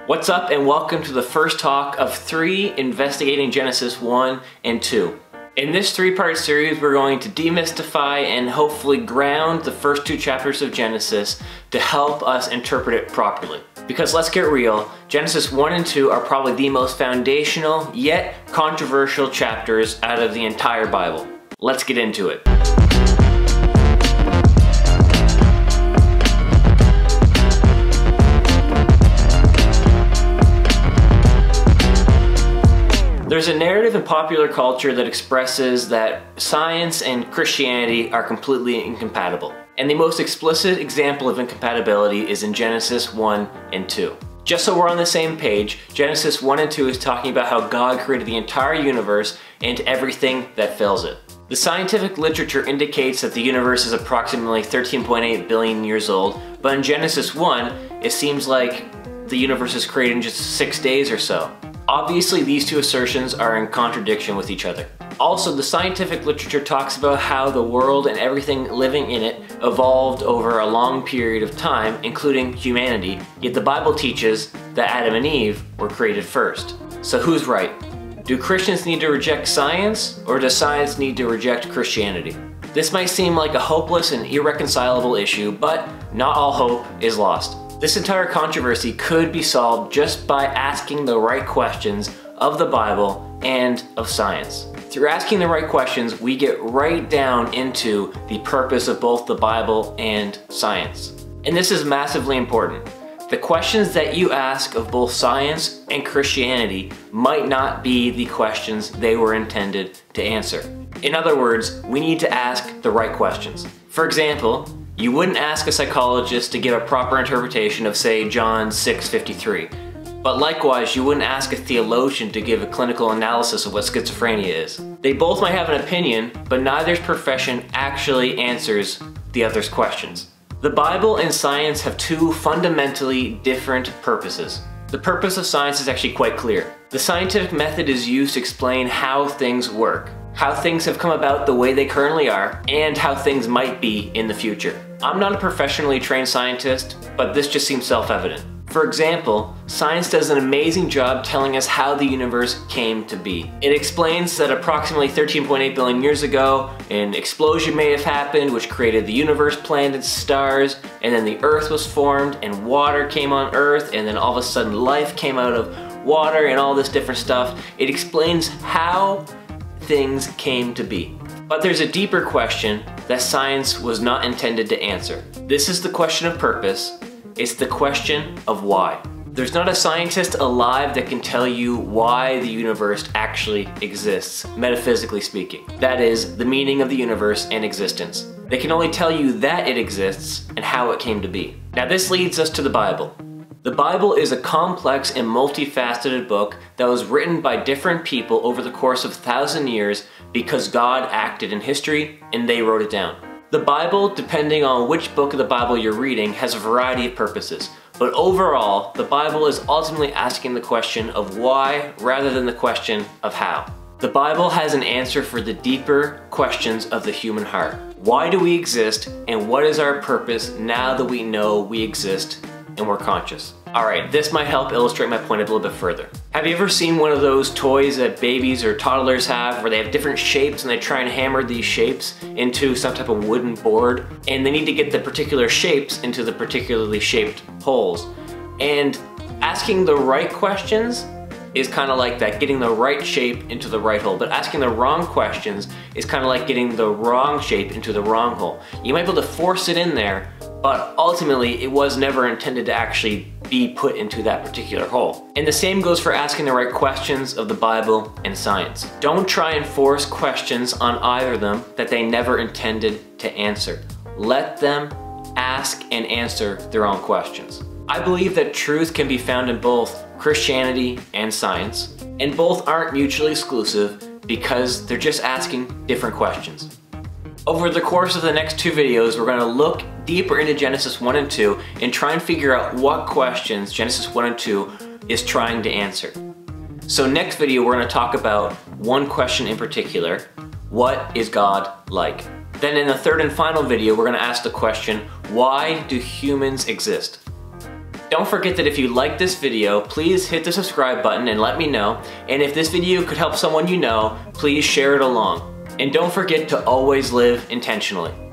What's up and welcome to the first talk of 3 investigating Genesis 1 and 2. In this 3-part series we're going to demystify and hopefully ground the first 2 chapters of Genesis to help us interpret it properly. Because let's get real, Genesis 1 and 2 are probably the most foundational yet controversial chapters out of the entire Bible. Let's get into it. There's a narrative in popular culture that expresses that science and Christianity are completely incompatible. And the most explicit example of incompatibility is in Genesis 1 and 2. Just so we're on the same page, Genesis 1 and 2 is talking about how God created the entire universe and everything that fills it. The scientific literature indicates that the universe is approximately 13.8 billion years old, but in Genesis 1, it seems like the universe is created in just 6 days or so. Obviously, these 2 assertions are in contradiction with each other. Also, the scientific literature talks about how the world and everything living in it evolved over a long period of time, including humanity, yet the Bible teaches that Adam and Eve were created first. So who's right? Do Christians need to reject science, or does science need to reject Christianity? This might seem like a hopeless and irreconcilable issue, but not all hope is lost. This entire controversy could be solved just by asking the right questions of the Bible and of science. Through asking the right questions, we get right down into the purpose of both the Bible and science. And this is massively important. The questions that you ask of both science and Christianity might not be the questions they were intended to answer. In other words, we need to ask the right questions. For example, you wouldn't ask a psychologist to give a proper interpretation of, say, John 6:53. But likewise, you wouldn't ask a theologian to give a clinical analysis of what schizophrenia is. They both might have an opinion, but neither's profession actually answers the other's questions. The Bible and science have 2 fundamentally different purposes. The purpose of science is actually quite clear. The scientific method is used to explain how things work, how things have come about the way they currently are, and how things might be in the future. I'm not a professionally trained scientist, but this just seems self-evident. For example, science does an amazing job telling us how the universe came to be. It explains that approximately 13.8 billion years ago, an explosion may have happened which created the universe, planets, stars, and then the Earth was formed and water came on Earth, and then all of a sudden life came out of water and all this different stuff. It explains how things came to be. But there's a deeper question that science was not intended to answer. This is the question of purpose. It's the question of why. There's not a scientist alive that can tell you why the universe actually exists, metaphysically speaking. That is, the meaning of the universe and existence. They can only tell you that it exists and how it came to be. Now this leads us to the Bible. The Bible is a complex and multifaceted book that was written by different people over the course of 1,000 years because God acted in history and they wrote it down. The Bible, depending on which book of the Bible you're reading, has a variety of purposes. But overall, the Bible is ultimately asking the question of why rather than the question of how. The Bible has an answer for the deeper questions of the human heart. Why do we exist and what is our purpose now that we know we exist and we're conscious? Alright, this might help illustrate my point a little bit further. Have you ever seen one of those toys that babies or toddlers have where they have different shapes and they try and hammer these shapes into some type of wooden board, and they need to get the particular shapes into the particularly shaped holes? And asking the right questions is kind of like that, getting the right shape into the right hole. But asking the wrong questions is kind of like getting the wrong shape into the wrong hole. You might be able to force it in there, but ultimately it was never intended to actually be put into that particular hole. And the same goes for asking the right questions of the Bible and science. Don't try and force questions on either of them that they never intended to answer. Let them ask and answer their own questions. I believe that truth can be found in both Christianity and science, and both aren't mutually exclusive because they're just asking different questions. Over the course of the next 2 videos, we're going to look deeper into Genesis 1 and 2 and try and figure out what questions Genesis 1 and 2 is trying to answer. So next video, we're going to talk about one question in particular: what is God like? Then in the 3rd and final video, we're going to ask the question, why do humans exist? Don't forget that if you like this video, please hit the subscribe button and let me know. And if this video could help someone you know, please share it along. And don't forget to always live intentionally.